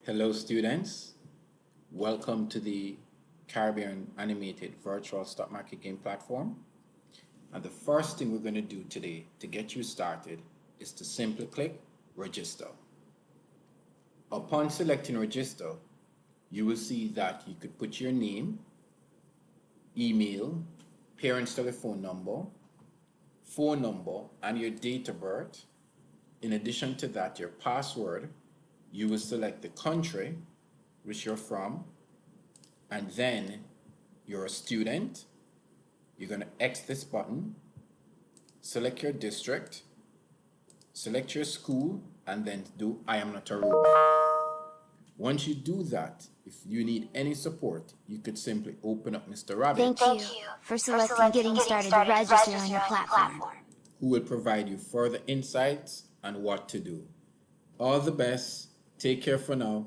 Hello students, welcome to the Caribbean Animated Virtual Stock Market Game Platform. And the first thing we're going to do today to get you started is to simply click Register. Upon selecting Register, you will see that you could put your name, email, parent's telephone number, phone number, and your date of birth. In addition to that, your password. You will select the country which you're from, and then you're a student. You're going to X this button, select your district, select your school, and then do I am not a robot. Once you do that, if you need any support, you could simply open up Mr. Rabbit. Thank you for selecting Getting Started to register on your platform, who will provide you further insights on what to do. All the best. Take care for now.